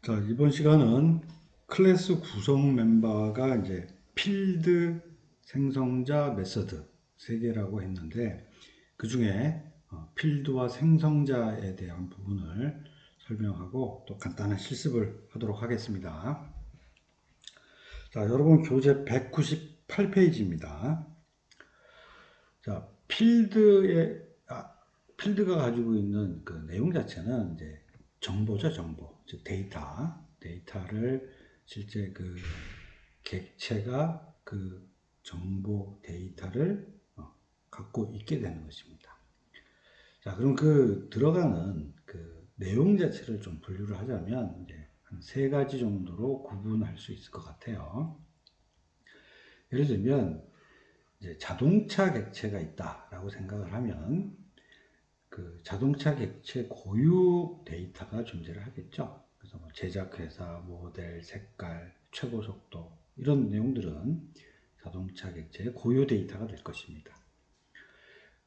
자, 이번 시간은 클래스 구성 멤버가 이제 필드, 생성자, 메서드 세 개라고 했는데 그 중에 필드와 생성자에 대한 부분을 설명하고 또 간단한 실습을 하도록 하겠습니다. 자, 여러분 교재 198페이지입니다. 자, 필드가 가지고 있는 그 내용 자체는 이제 정보죠, 정보. 즉 데이터를 실제 그 객체가 그 정보 데이터를 갖고 있게 되는 것입니다. 자, 그럼 그 들어가는 그 내용 자체를 좀 분류를 하자면 이제 한 세 가지 정도로 구분할 수 있을 것 같아요. 예를 들면 이제 자동차 객체가 있다라고 생각을 하면 그 자동차 객체 고유 데이터가 존재를 하겠죠. 그래서 뭐 제작회사, 모델, 색깔, 최고 속도 이런 내용들은 자동차 객체의 고유 데이터가 될 것입니다.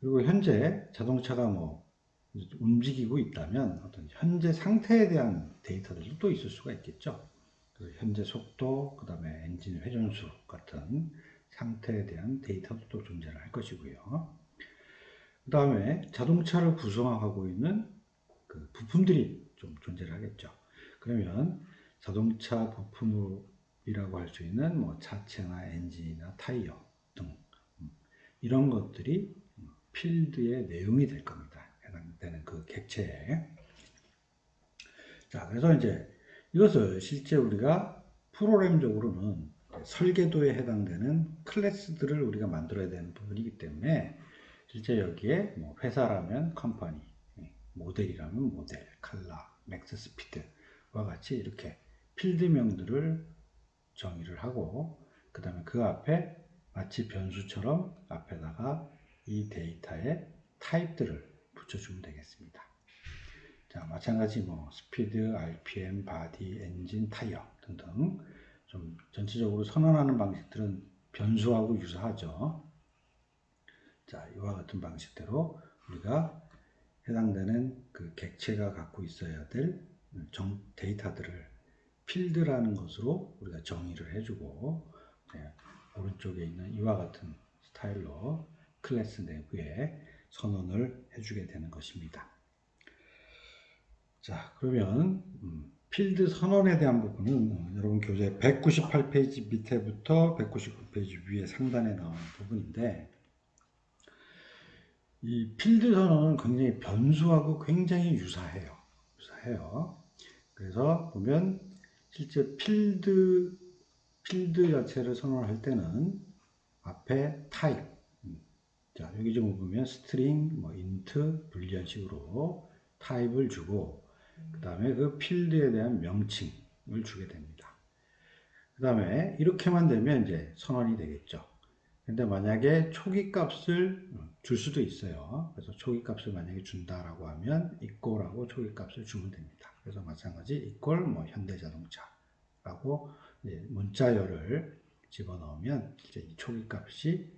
그리고 현재 자동차가 뭐 움직이고 있다면 어떤 현재 상태에 대한 데이터들도 또 있을 수가 있겠죠. 현재 속도, 그 다음에 엔진 회전수 같은 상태에 대한 데이터도 또 존재를 할 것이고요. 그 다음에 자동차를 구성하고 있는 그 부품들이 좀 존재를 하겠죠. 그러면 자동차 부품이라고 할 수 있는 뭐 차체나 엔진이나 타이어 등 이런 것들이 필드의 내용이 될 겁니다. 해당되는 그 객체에. 자, 그래서 이제 이것을 실제 우리가 프로그램적으로는 설계도에 해당되는 클래스들을 우리가 만들어야 되는 부분이기 때문에 실제 여기에 뭐 회사라면 컴퍼니, 모델이라면 모델, 컬러, 맥스 스피드와 같이 이렇게 필드명들을 정의를 하고 그 다음에 그 앞에 마치 변수처럼 앞에다가 이 데이터의 타입들을 붙여주면 되겠습니다. 자, 마찬가지 뭐 스피드, RPM, 바디, 엔진, 타이어 등등 좀 전체적으로 선언하는 방식들은 변수하고 유사하죠. 자, 이와 같은 방식대로 우리가 해당되는 그 객체가 갖고 있어야 될 데이터들을 필드라는 것으로 우리가 정의를 해주고 오른쪽에 있는 이와 같은 스타일로 클래스 내부에 선언을 해주게 되는 것입니다. 자, 그러면 필드 선언에 대한 부분은 여러분 교재 198페이지 밑에부터 199페이지 위에 상단에 나오는 부분인데 이 필드 선언은 굉장히 변수하고 굉장히 유사해요. 그래서 보면 실제 필드 자체를 선언할 때는 앞에 타입, 자 여기 좀 보면 스트링, 뭐 인트, 불리언식으로 타입을 주고 그 다음에 그 필드에 대한 명칭을 주게 됩니다. 그 다음에 이렇게만 되면 이제 선언이 되겠죠. 근데 만약에 초기 값을 줄 수도 있어요. 그래서 초기 값을 만약에 준다라고 하면 equal하고 초기 값을 주면 됩니다. 그래서 마찬가지 equal 뭐 현대자동차라고 문자열을 집어넣으면 이제 이 초기 값이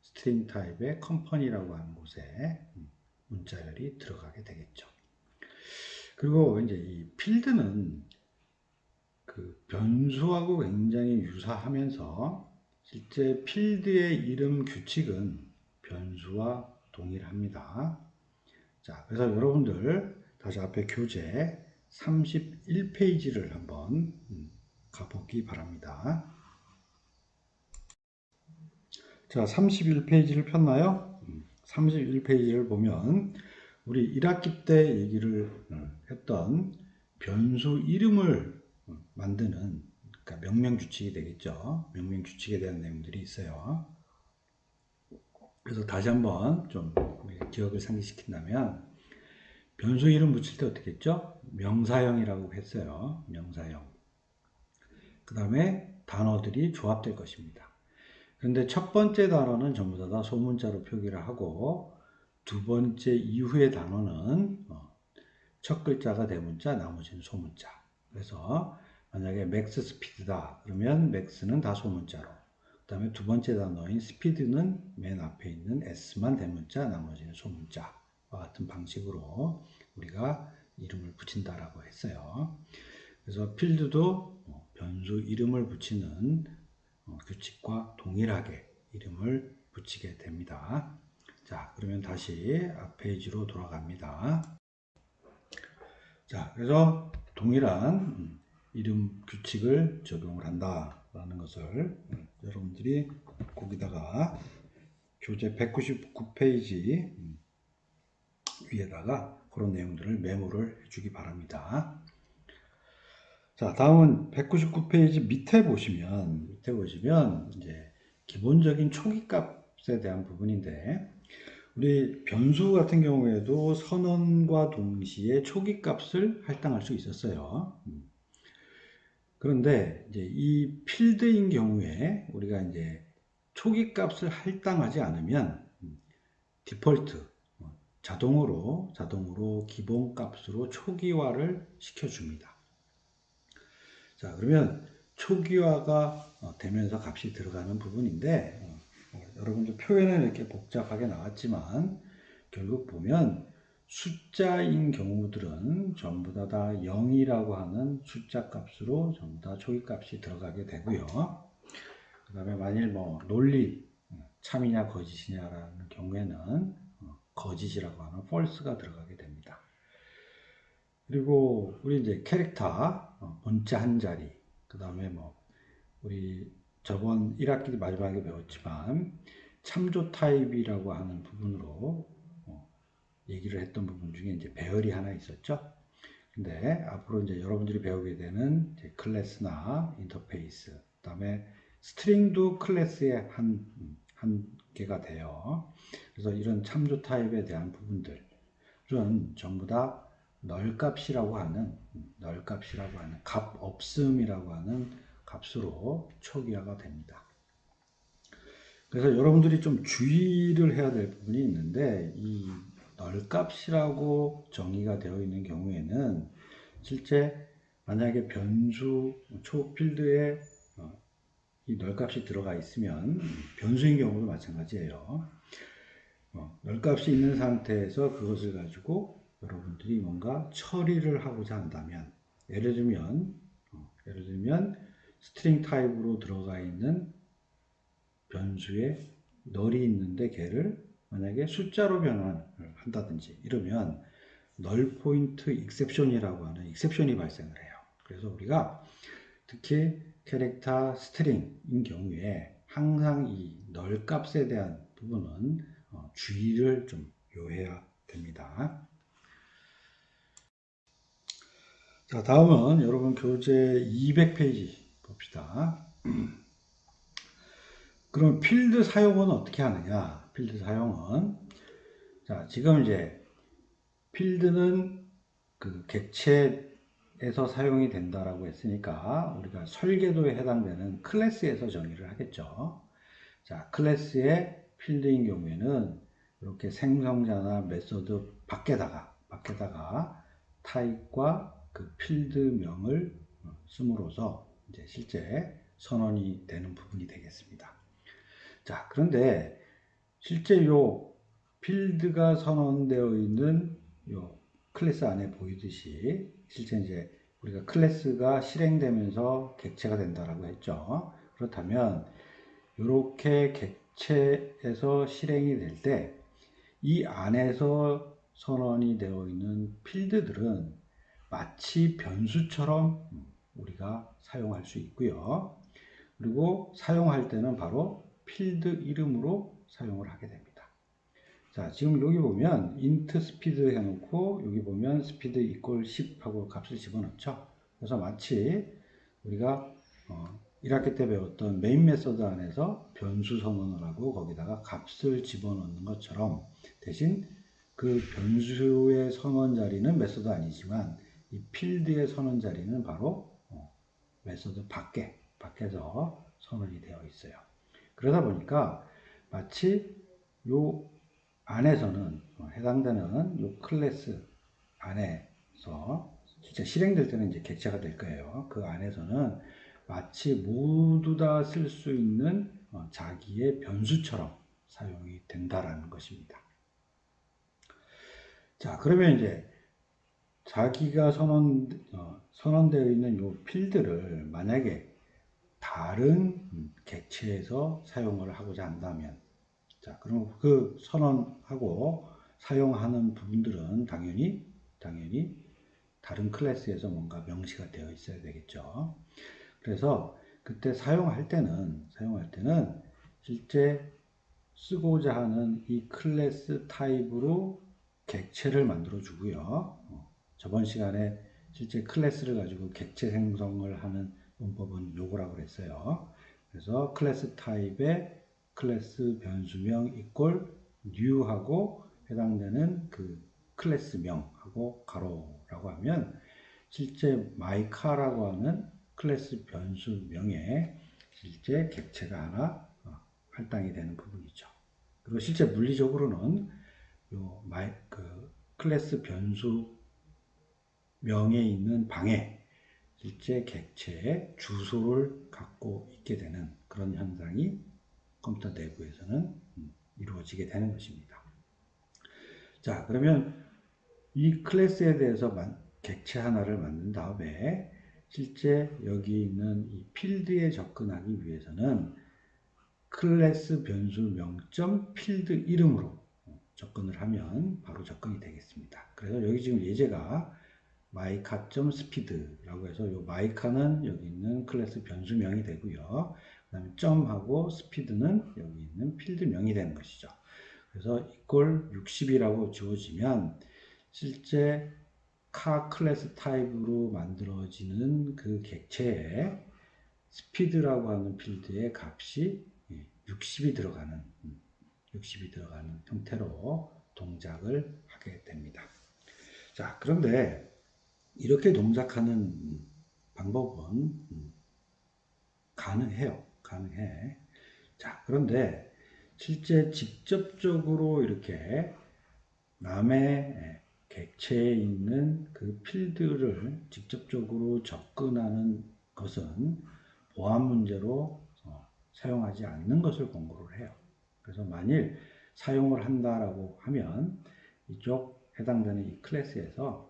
스트링 타입의 컴퍼니라고 하는 곳에 문자열이 들어가게 되겠죠. 그리고 이제 이 필드는 그 변수하고 굉장히 유사하면서 실제 필드의 이름 규칙은 변수와 동일합니다. 자, 그래서 여러분들 다시 앞에 교재 31페이지를 한번 가보기 바랍니다. 자, 31페이지를 폈나요? 31페이지를 보면 우리 1학기 때 얘기를 했던 변수 이름을 만드는 그러니까 명령 규칙이 되겠죠. 명령 규칙에 대한 내용들이 있어요. 그래서 다시 한번 좀 기억을 상기시킨다면 변수 이름 붙일 때 어떻게 했죠? 명사형이라고 했어요. 명사형. 그 다음에 단어들이 조합될 것입니다. 그런데 첫 번째 단어는 전부 다 소문자로 표기를 하고 두 번째 이후의 단어는 첫 글자가 대문자, 나머지는 소문자. 그래서 만약에 맥스 스피드다 그러면 맥스는 다 소문자로 그 다음에 두 번째 단어인 스피드는 맨 앞에 있는 S만 대문자, 나머지는 소문자와 같은 방식으로 우리가 이름을 붙인다라고 했어요. 그래서 필드도 변수 이름을 붙이는 규칙과 동일하게 이름을 붙이게 됩니다. 자, 그러면 다시 앞 페이지로 돌아갑니다. 자, 그래서 동일한 이름 규칙을 적용을 한다라는 것을 여러분들이 거기다가 교재 199페이지 위에다가 그런 내용들을 메모를 해주기 바랍니다. 자, 다음은 199페이지 밑에 보시면 이제 기본적인 초기 값에 대한 부분인데, 우리 변수 같은 경우에도 선언과 동시에 초기 값을 할당할 수 있었어요. 그런데 이제 이 필드인 경우에 우리가 이제 초기 값을 할당하지 않으면 디폴트 자동으로 기본 값으로 초기화를 시켜줍니다. 자, 그러면 초기화가 되면서 값이 들어가는 부분인데, 여러분들 표현은 이렇게 복잡하게 나왔지만 결국 보면 숫자인 경우들은 전부 다 0이라고 하는 숫자 값으로 전부 다 초기 값이 들어가게 되고요. 그 다음에 만일 뭐 논리 참이냐 거짓이냐라는 경우에는 거짓이라고 하는 false가 들어가게 됩니다. 그리고 우리 이제 캐릭터 문자 한 자리, 그 다음에 뭐 우리 저번 1학기 마지막에 배웠지만 참조 타입이라고 하는 부분으로 얘기를 했던 부분 중에 이제 배열이 하나 있었죠. 근데 앞으로 이제 여러분들이 배우게 되는 이제 클래스나 인터페이스, 그 다음에 스트링도 클래스의 한 개가 돼요. 그래서 이런 참조 타입에 대한 부분들은 전부 다 널값이라고 하는 값 없음이라고 하는 값으로 초기화가 됩니다. 그래서 여러분들이 좀 주의를 해야 될 부분이 있는데, 이 널값이라고 정의가 되어 있는 경우에는 실제 만약에 변수 필드에 이 널값이 들어가 있으면 변수인 경우도 마찬가지예요. 널값이 있는 상태에서 그것을 가지고 여러분들이 뭔가 처리를 하고자 한다면, 예를 들면 스트링 타입으로 들어가 있는 변수에 널이 있는데 걔를 만약에 숫자로 변환을 한다든지 이러면 널 포인트 익셉션이라고 하는 익셉션이 발생을 해요. 그래서 우리가 특히 캐릭터 스트링인 경우에 항상 이 널 값에 대한 부분은 주의를 좀 요해야 됩니다. 자, 다음은 여러분 교재 200페이지 봅시다. 그럼 필드 사용은 어떻게 하느냐? 필드 사용은, 자, 지금 이제 필드는 그 객체에서 사용이 된다라고 했으니까 우리가 설계도에 해당되는 클래스에서 정의를 하겠죠. 자, 클래스의 필드인 경우에는 이렇게 생성자나 메소드 밖에다가 타입과 그 필드명을 씀으로써 이제 실제 선언이 되는 부분이 되겠습니다. 자, 그런데 실제 요 필드가 선언되어 있는 요 클래스 안에 보이듯이 실제 이제 우리가 클래스가 실행되면서 객체가 된다라고 했죠. 그렇다면 이렇게 객체에서 실행이 될 때 이 안에서 선언이 되어 있는 필드들은 마치 변수처럼 우리가 사용할 수 있고요. 그리고 사용할 때는 바로 필드 이름으로 사용을 하게 됩니다. 자, 지금 여기 보면 int speed 해놓고 여기 보면 speed equal 10 하고 값을 집어넣죠. 그래서 마치 우리가 1학기 때 배웠던 메인 메서드 안에서 변수 선언을 하고 거기다가 값을 집어넣는 것처럼, 대신 그 변수의 선언 자리는 메서드 아니지만 이 필드의 선언 자리는 바로 메서드 밖에서 선언이 되어 있어요. 그러다 보니까 마치 요 안에서는 해당되는 요 클래스 안에서 진짜 실행될 때는 이제 객체가 될 거예요. 그 안에서는 마치 모두 다 쓸 수 있는 자기의 변수처럼 사용이 된다라는 것입니다. 자, 그러면 이제 자기가 선언되어 있는 요 필드를 만약에 다른 객체에서 사용을 하고자 한다면, 자, 그럼 그 선언하고 사용하는 부분들은 당연히 다른 클래스에서 뭔가 명시가 되어 있어야 되겠죠. 그래서 그때 사용할 때는 실제 쓰고자 하는 이 클래스 타입으로 객체를 만들어 주고요. 저번 시간에 실제 클래스를 가지고 객체 생성을 하는 문법은 요거라고 그랬어요. 그래서 클래스 타입의 클래스 변수명 이꼴 new하고 해당되는 그 클래스명하고 가로라고 하면 실제 myCar라고 하는 클래스 변수명에 실제 객체가 하나 할당이 되는 부분이죠. 그리고 실제 물리적으로는 그 클래스 변수 명에 있는 방에 실제 객체의 주소를 갖고 있게 되는 그런 현상이 컴퓨터 내부에서는 이루어지게 되는 것입니다. 자, 그러면 이 클래스에 대해서 객체 하나를 만든 다음에 실제 여기 있는 이 필드에 접근하기 위해서는 클래스 변수 명점 필드 이름으로 접근을 하면 바로 접근이 되겠습니다. 그래서 여기 지금 예제가 mycar.speed라고 해서 이 mycar는 여기 있는 클래스 변수명이 되고요. 그 다음에 점하고 speed는 여기 있는 필드명이 되는 것이죠. 그래서 이꼴 60이라고 지워지면 실제 카 클래스 타입으로 만들어지는 그 객체에 스피드라고 하는 필드의 값이 60이 들어가는 형태로 동작을 하게 됩니다. 자, 그런데 이렇게 동작하는 방법은 가능해. 자, 그런데 실제 직접적으로 이렇게 남의 객체에 있는 그 필드를 직접적으로 접근하는 것은 보안 문제로 사용하지 않는 것을 권고를 해요. 그래서 만일 사용을 한다라고 하면 이쪽 해당되는 이 클래스에서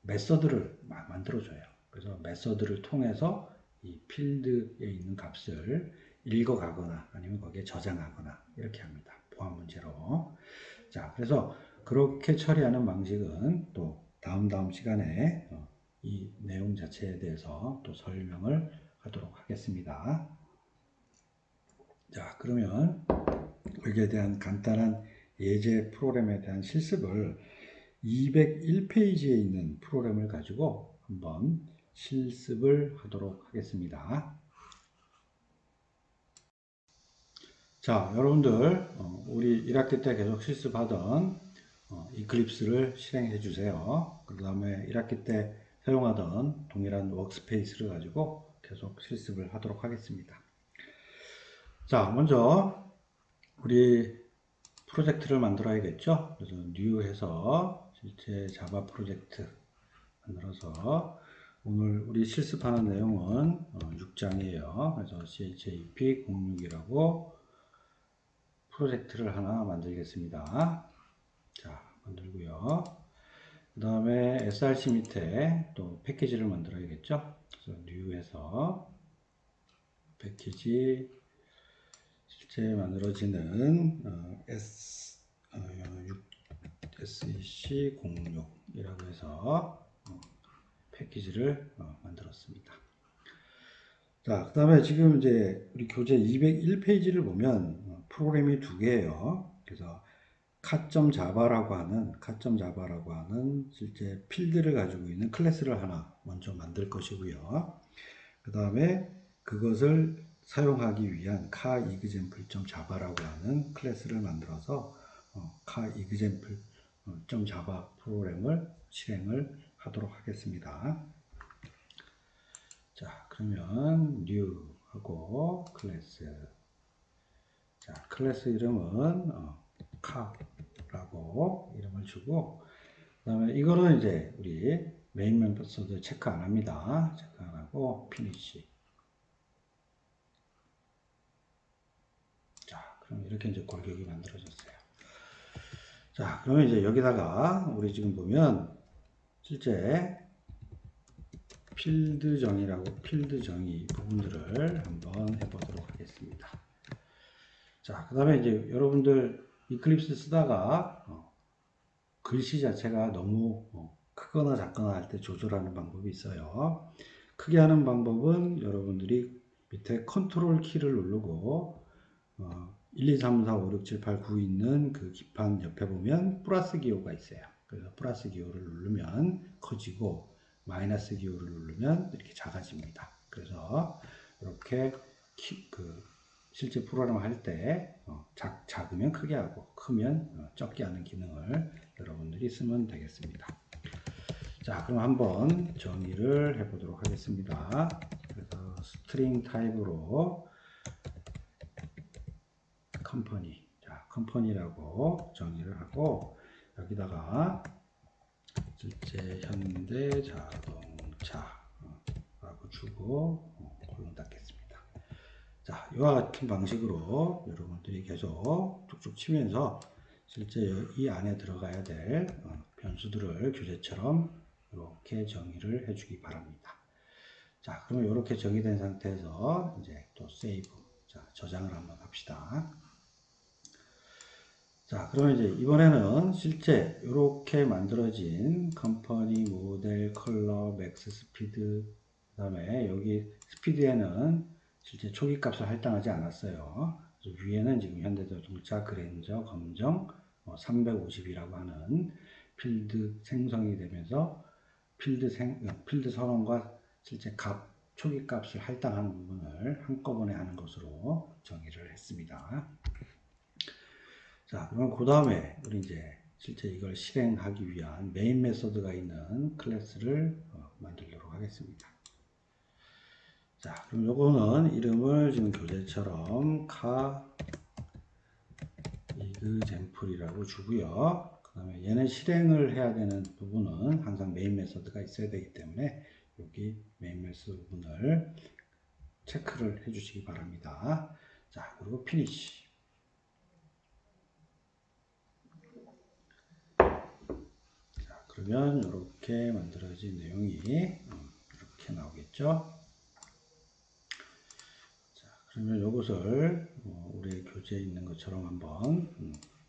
메서드를 만들어줘요. 그래서 메서드를 통해서 이 필드에 있는 값을 읽어가거나 아니면 거기에 저장하거나 이렇게 합니다. 보안 문제로. 자, 그래서 그렇게 처리하는 방식은 또 다음 시간에 이 내용 자체에 대해서 또 설명을 하도록 하겠습니다. 자, 그러면 여기에 대한 간단한 예제 프로그램에 대한 실습을 201페이지에 있는 프로그램을 가지고 한번 실습을 하도록 하겠습니다. 자, 여러분들 우리 1학기 때 계속 실습하던 이클립스를 실행해 주세요. 그 다음에 1학기 때 사용하던 동일한 워크스페이스를 가지고 계속 실습을 하도록 하겠습니다. 자, 먼저 우리 프로젝트를 만들어야겠죠. 그래서 new 해서 실제 자바 프로젝트 만들어서 오늘 우리 실습하는 내용은 6장이에요. 그래서 CHAP06이라고 프로젝트를 하나 만들겠습니다. 자, 만들고요. 그 다음에 src 밑에 또 패키지를 만들어야겠죠. 그래서 new에서 패키지 실제 만들어지는 SEC06이라고 해서 패키지를 만들었습니다. 자, 그 다음에 지금 이제 우리 교재 201페이지를 보면 프로그램이 두 개예요. 그래서 카.자바라고 하는 실제 필드를 가지고 있는 클래스를 하나 먼저 만들 것이고요. 그 다음에 그것을 사용하기 위한 CarExample.java라고 하는 클래스를 만들어서 CarExample.java 프로그램을 실행을 하도록 하겠습니다. 자, 그러면 new 하고 클래스. 자, 클래스 이름은 car라고 이름을 주고, 그 다음에 이거는 이제 우리 메인 멤버스도 체크 안 합니다. 체크 안 하고 finish. 자, 그럼 이렇게 이제 골격이 만들어졌어요. 자, 그러면 이제 여기다가 우리 지금 보면 실제 필드 정의라고 필드 정의 부분들을 한번 해보도록 하겠습니다. 자, 그 다음에 이제 여러분들 이클립스 쓰다가 글씨 자체가 너무 크거나 작거나 할 때 조절하는 방법이 있어요. 크게 하는 방법은 여러분들이 밑에 컨트롤 키를 누르고 1, 2, 3, 4, 5, 6, 7, 8, 9 있는 그 기판 옆에 보면 플러스 기호가 있어요. 그래서 플러스 기호를 누르면 커지고 마이너스 기호를 누르면 이렇게 작아집니다. 그래서 이렇게 실제 프로그램 할 때 작으면 크게 하고 크면 적게 하는 기능을 여러분들이 쓰면 되겠습니다. 자, 그럼 한번 정의를 해보도록 하겠습니다. 그래서 스트링 타입으로 컴퍼니, 자, 컴퍼니라고 정의를 하고 여기다가 실제 현대 자동차라고 주고 고용 닫겠습니다. 자, 이와 같은 방식으로 여러분들이 계속 쭉쭉 치면서 실제 이 안에 들어가야 될 변수들을 교재처럼 이렇게 정의를 해주기 바랍니다. 자, 그러면 이렇게 정의된 상태에서 이제 또 세이브, 자, 저장을 한번 합시다. 자, 그러면 이제 이번에는 실제 이렇게 만들어진 컴퍼니, 모델, 컬러, 맥스, 스피드, 그 다음에 여기 스피드에는 실제 초기 값을 할당하지 않았어요. 위에는 지금 현대자동차, 그랜저, 검정 350이라고 하는 필드 생성이 되면서 필드 선언과 실제 초기 값을 할당하는 부분을 한꺼번에 하는 것으로 정의를 했습니다. 자, 그럼 그 다음에 우리 이제 실제 이걸 실행하기 위한 메인 메소드가 있는 클래스를 만들도록 하겠습니다. 자, 그럼 요거는 이름을 지금 교재처럼 example 이라고 주고요. 그 다음에 얘는 실행을 해야 되는 부분은 항상 메인 메소드가 있어야 되기 때문에 여기 메인 메소드 부분을 체크를 해 주시기 바랍니다. 자, 그리고 finish. 그러면 이렇게 만들어진 내용이 이렇게 나오겠죠. 자, 그러면 이것을 우리 교재에 있는 것처럼 한번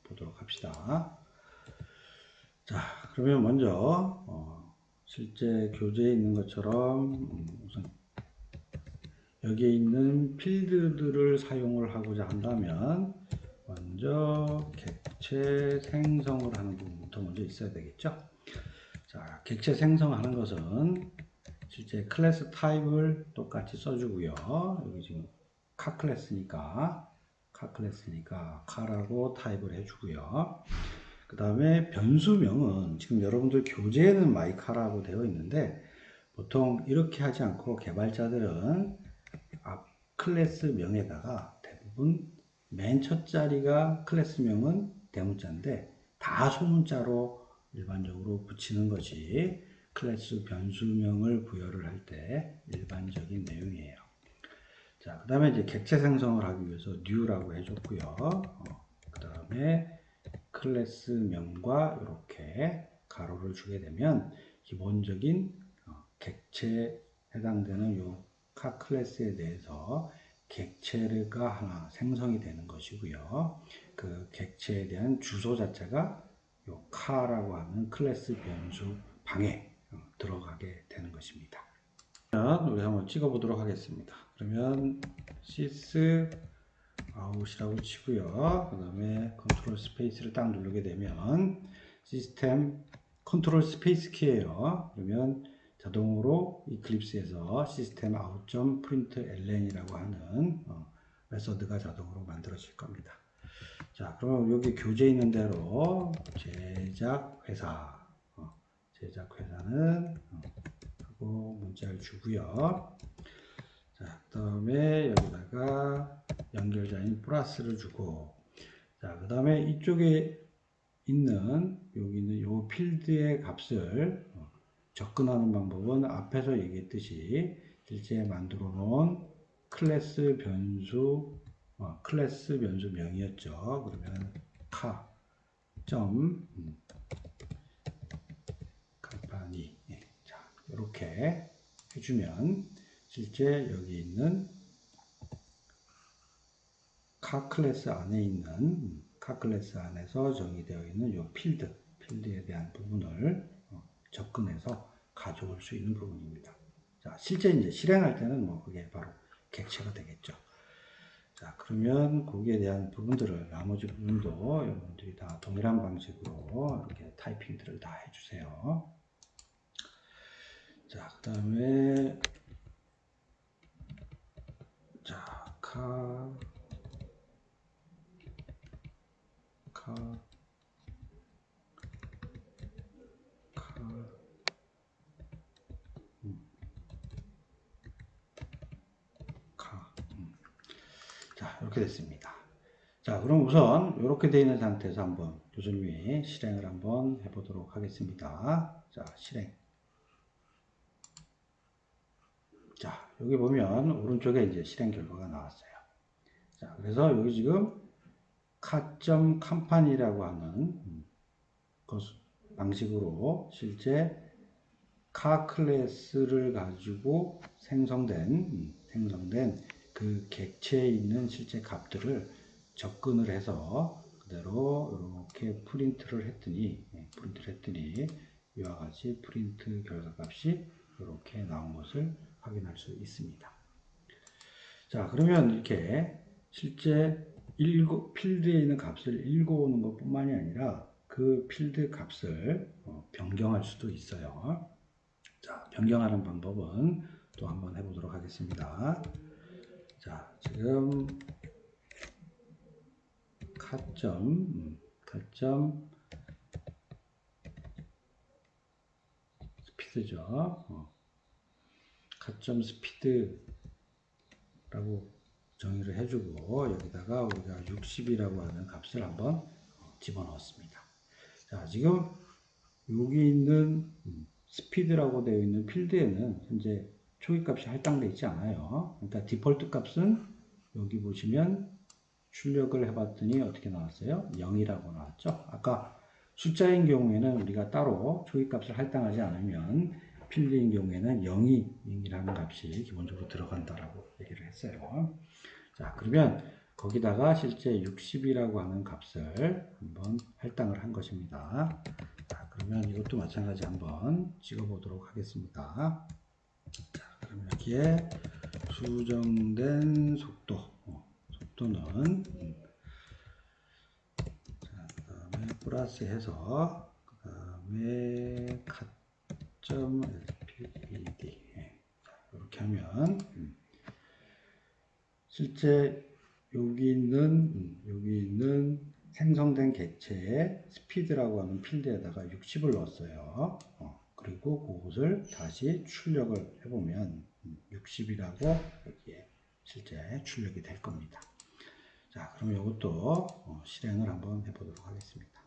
보도록 합시다. 자, 그러면 먼저 실제 교재에 있는 것처럼 우선 여기에 있는 필드들을 사용을 하고자 한다면 먼저 객체 생성을 하는 부분부터 먼저 있어야 되겠죠. 자, 객체 생성하는 것은 실제 클래스 타입을 똑같이 써주고요. 여기 지금 카 클래스니까 카라고 타입을 해주고요. 그 다음에 변수명은 지금 여러분들 교재에는 my카라고 되어 있는데 보통 이렇게 하지 않고 개발자들은 앞 클래스 명에다가 대부분 맨 첫 자리가 클래스명은 대문자인데 다 소문자로 일반적으로 붙이는 것이 클래스 변수명을 부여를 할 때 일반적인 내용이에요. 자, 그 다음에 이제 객체 생성을 하기 위해서 new라고 해줬고요. 그 다음에 클래스명과 이렇게 가로를 주게 되면 기본적인 객체에 해당되는 요 카 클래스에 대해서 객체가 하나 생성이 되는 것이고요. 그 객체에 대한 주소 자체가 요 카라고 하는 클래스 변수 방에 들어가게 되는 것입니다. 우리 한번 찍어 보도록 하겠습니다. 그러면 sys out이라고 치고요. 그 다음에 컨트롤 스페이스를 딱 누르게 되면 시스템 컨트롤 스페이스 키예요. 그러면 자동으로 이클립스에서 시스템 out.println이라고 하는 메서드가 자동으로 만들어질 겁니다. 자, 그럼 여기 교재에 있는 대로 제작회사는 하고 문자를 주고요. 자, 그 다음에 여기다가 연결자인 플러스를 주고, 자, 그 다음에 이쪽에 있는 여기 있는 요 필드의 값을 접근하는 방법은 앞에서 얘기했듯이 실제 만들어 놓은 클래스 변수 명이었죠. 그러면 카 컴퍼니 이렇게 해주면 실제 여기 있는 카 클래스 안에 있는 카 클래스 안에서 정의되어 있는 이 필드에 대한 부분을 접근해서 가져올 수 있는 부분입니다. 자, 실제 이제 실행할 때는 뭐 그게 바로 객체가 되겠죠. 자, 그러면 거기에 대한 부분들을, 나머지 부분도 여러분들이 다 동일한 방식으로 이렇게 타이핑들을 다 해주세요. 자, 그 다음에, 자, 자, 이렇게 됐습니다. 자, 그럼 우선 이렇게 되어 있는 상태에서 한번 교수님이 실행을 한번 해보도록 하겠습니다. 자, 실행. 자, 여기 보면 오른쪽에 이제 실행 결과가 나왔어요. 자, 그래서 여기 지금 카.컴판이라고 하는 방식으로 실제 카 클래스를 가지고 생성된 그 객체에 있는 실제 값들을 접근을 해서 그대로 이렇게 프린트를 했더니 이와 같이 프린트 결과값이 이렇게 나온 것을 확인할 수 있습니다. 자, 그러면 이렇게 실제 필드에 있는 값을 읽어오는 것 뿐만이 아니라 그 필드 값을 변경할 수도 있어요. 자, 변경하는 방법은 또 한번 해보도록 하겠습니다. 자, 지금 카점 스피드죠. 카점 스피드라고 정의를 해주고 여기다가 우리가 60이라고 하는 값을 한번 집어넣었습니다. 자, 지금 여기 있는 스피드라고 되어 있는 필드에는 현재 초기값이 할당되어 있지 않아요. 그러니까 디폴트 값은 여기 보시면 출력을 해봤더니 어떻게 나왔어요? 0이라고 나왔죠. 아까 숫자인 경우에는 우리가 따로 초기값을 할당하지 않으면 필드인 경우에는 0이라는 값이 기본적으로 들어간다라고 얘기를 했어요. 자, 그러면 거기다가 실제 60이라고 하는 값을 한번 할당을 한 것입니다. 자, 그러면 이것도 마찬가지 한번 찍어보도록 하겠습니다. 자, 그럼 여기에 수정된 속도는 자, 그 다음에 플러스 해서 그 다음에 cat.lpd 이렇게 하면 실제 여기 있는 생성된 객체의 스피드라고 하는 필드에다가 60을 넣었어요. 그리고 그것을 다시 출력을 해보면 60이라고 여기에 실제 출력이 될 겁니다. 자, 그럼 이것도 실행을 한번 해보도록 하겠습니다.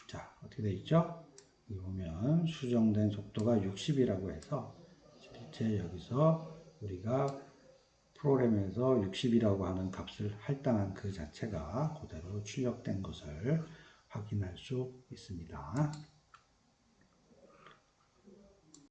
자, 어떻게 되어 있죠? 여기 보면 수정된 속도가 60이라고 해서 실제 여기서 우리가 프로그램에서 60이라고 하는 값을 할당한 그 자체가 그대로 출력된 것을 확인할 수 있습니다.